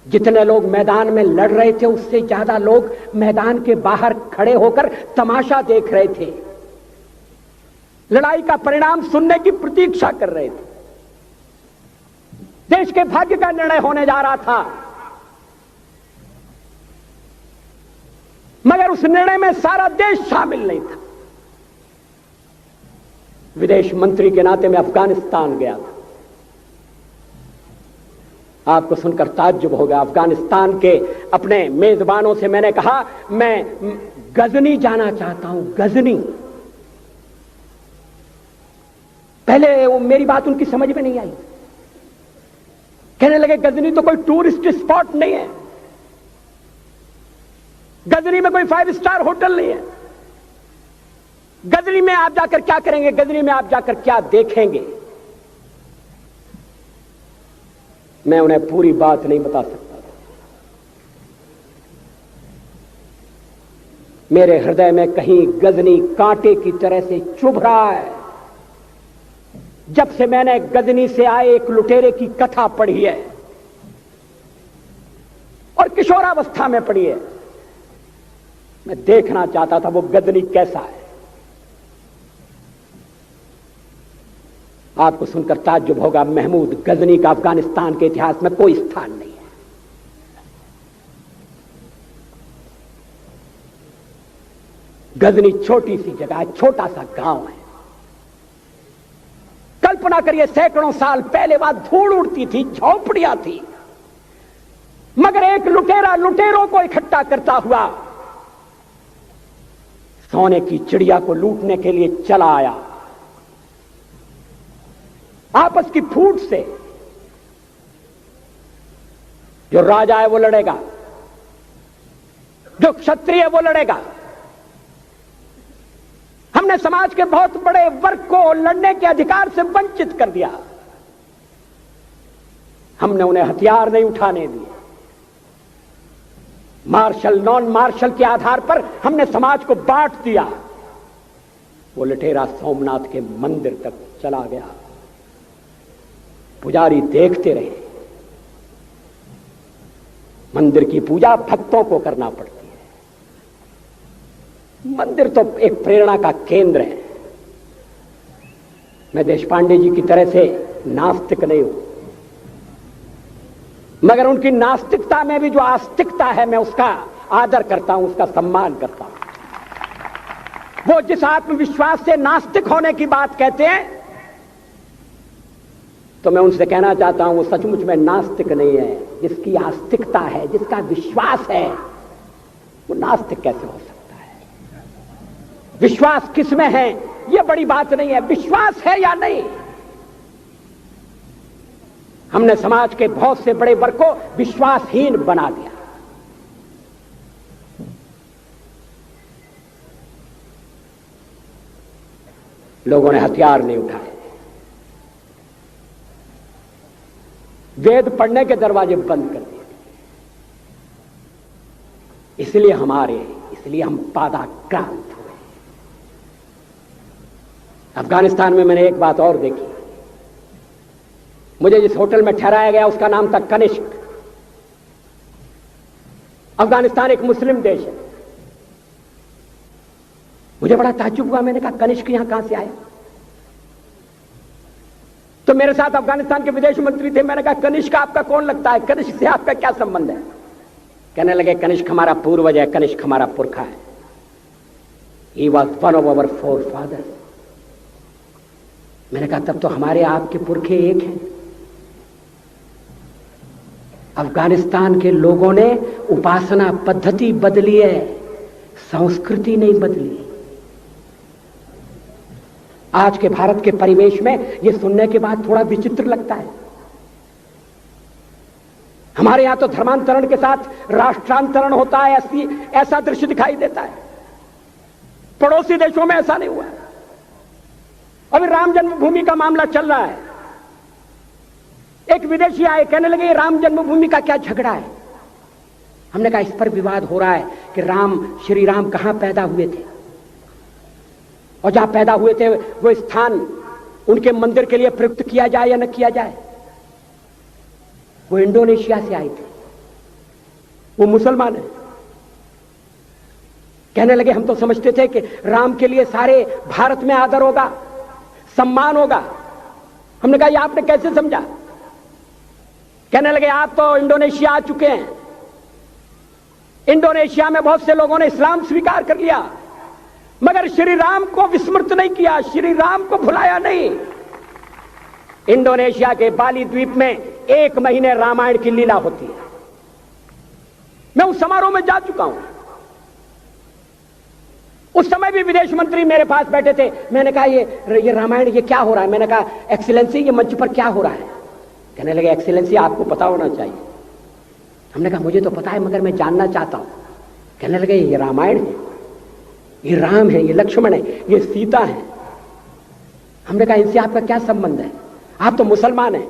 जितने लोग मैदान में लड़ रहे थे उससे ज्यादा लोग मैदान के बाहर खड़े होकर तमाशा देख रहे थे, लड़ाई का परिणाम सुनने की प्रतीक्षा कर रहे थे। देश के भाग्य का निर्णय होने जा रहा था, मगर उस निर्णय में सारा देश शामिल नहीं था। विदेश मंत्री के नाते मैं अफगानिस्तान गया था। आपको सुनकर ताज्जुब होगा, अफगानिस्तान के अपने मेजबानों से मैंने कहा मैं गजनी जाना चाहता हूं, गजनी। पहले वो मेरी बात उनकी समझ में नहीं आई, कहने लगे गजनी तो कोई टूरिस्ट स्पॉट नहीं है, गजनी में कोई 5 स्टार होटल नहीं है, गजनी में आप जाकर क्या करेंगे, गजनी में आप जाकर क्या देखेंगे। मैं उन्हें पूरी बात नहीं बता सकता था। मेरे हृदय में कहीं गजनी कांटे की तरह से चुभ रहा है। जब से मैंने गजनी से आए एक लुटेरे की कथा पढ़ी है और किशोरावस्था में पढ़ी है, मैं देखना चाहता था वो गजनी कैसा है। आपको सुनकर ताज्जुब होगा, महमूद गजनी का अफगानिस्तान के इतिहास में कोई स्थान नहीं है। गजनी छोटी सी जगह है, छोटा सा गांव है। कल्पना करिए, सैकड़ों साल पहले वहां धूल उड़ती थी, झोंपड़ियां थी, मगर एक लुटेरा लुटेरों को इकट्ठा करता हुआ सोने की चिड़िया को लूटने के लिए चला आया। आपस की फूट से जो राजा है वो लड़ेगा, जो क्षत्रिय है वो लड़ेगा। हमने समाज के बहुत बड़े वर्ग को लड़ने के अधिकार से वंचित कर दिया। हमने उन्हें हथियार नहीं उठाने दिए। मार्शल नॉन मार्शल के आधार पर हमने समाज को बांट दिया। वो लुटेरा सोमनाथ के मंदिर तक चला गया। पुजारी देखते रहे। मंदिर की पूजा भक्तों को करना पड़ती है। मंदिर तो एक प्रेरणा का केंद्र है। मैं देशपांडे जी की तरह से नास्तिक नहीं हूं, मगर उनकी नास्तिकता में भी जो आस्तिकता है मैं उसका आदर करता हूं, उसका सम्मान करता हूं। वो जिस आत्मविश्वास से नास्तिक होने की बात कहते हैं, तो मैं उनसे कहना चाहता हूं वो सचमुच में नास्तिक नहीं है। जिसकी आस्तिकता है, जिसका विश्वास है, वो नास्तिक कैसे हो सकता है? विश्वास किसमें है ये बड़ी बात नहीं है, विश्वास है या नहीं। हमने समाज के बहुत से बड़े वर्ग को विश्वासहीन बना दिया। लोगों ने हथियार नहीं उठाए, वेद पढ़ने के दरवाजे बंद कर दिए। इसलिए हम पादाक्रांत हुए। अफगानिस्तान में मैंने एक बात और देखी। मुझे जिस होटल में ठहराया गया उसका नाम था कनिष्क। अफगानिस्तान एक मुस्लिम देश है। मुझे बड़ा ताज्जुब हुआ। मैंने कहा कनिष्क यहां कहां से आया? तो मेरे साथ अफगानिस्तान के विदेश मंत्री थे। मैंने कहा कनिष्क आपका कौन लगता है? कनिष्क से आपका क्या संबंध है? कहने लगे कनिष्क हमारा पूर्वज है, कनिष्क हमारा पुरखा है। He was one of our forefathers। मैंने कहा तब तो हमारे आपके पुरखे एक हैं। अफगानिस्तान के लोगों ने उपासना पद्धति बदली है, संस्कृति नहीं बदली। आज के भारत के परिवेश में यह सुनने के बाद थोड़ा विचित्र लगता है। हमारे यहां तो धर्मांतरण के साथ राष्ट्रांतरण होता है, ऐसा दृश्य दिखाई देता है। पड़ोसी देशों में ऐसा नहीं हुआ। अभी राम जन्मभूमि का मामला चल रहा है। एक विदेशी आए, कहने लगे राम जन्मभूमि का क्या झगड़ा है? हमने कहा इस पर विवाद हो रहा है कि श्री राम कहां पैदा हुए थे, और जहां पैदा हुए थे वो स्थान उनके मंदिर के लिए प्रयुक्त किया जाए या न किया जाए। वो इंडोनेशिया से आए थे। वो मुसलमान है। कहने लगे हम तो समझते थे कि राम के लिए सारे भारत में आदर होगा, सम्मान होगा। हमने कहा ये आपने कैसे समझा? कहने लगे आप तो इंडोनेशिया आ चुके हैं, इंडोनेशिया में बहुत से लोगों ने इस्लाम स्वीकार कर लिया, मगर श्री राम को विस्मृत नहीं किया, श्री राम को भुलाया नहीं। इंडोनेशिया के बाली द्वीप में 1 महीने रामायण की लीला होती है। मैं उस समारोह में जा चुका हूं। उस समय भी विदेश मंत्री मेरे पास बैठे थे। मैंने कहा ये रामायण ये क्या हो रहा है? मैंने कहा एक्सीलेंसी ये मंच पर क्या हो रहा है? कहने लगे एक्सीलेंसी आपको पता होना चाहिए। हमने कहा मुझे तो पता है मगर मैं जानना चाहता हूं। कहने लगे ये रामायण है, ये राम है, ये लक्ष्मण है, ये सीता है। हमने कहा इनसे आपका क्या संबंध है? आप तो मुसलमान हैं।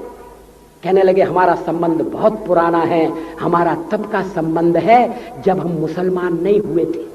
कहने लगे हमारा संबंध बहुत पुराना है, हमारा तब का संबंध है जब हम मुसलमान नहीं हुए थे।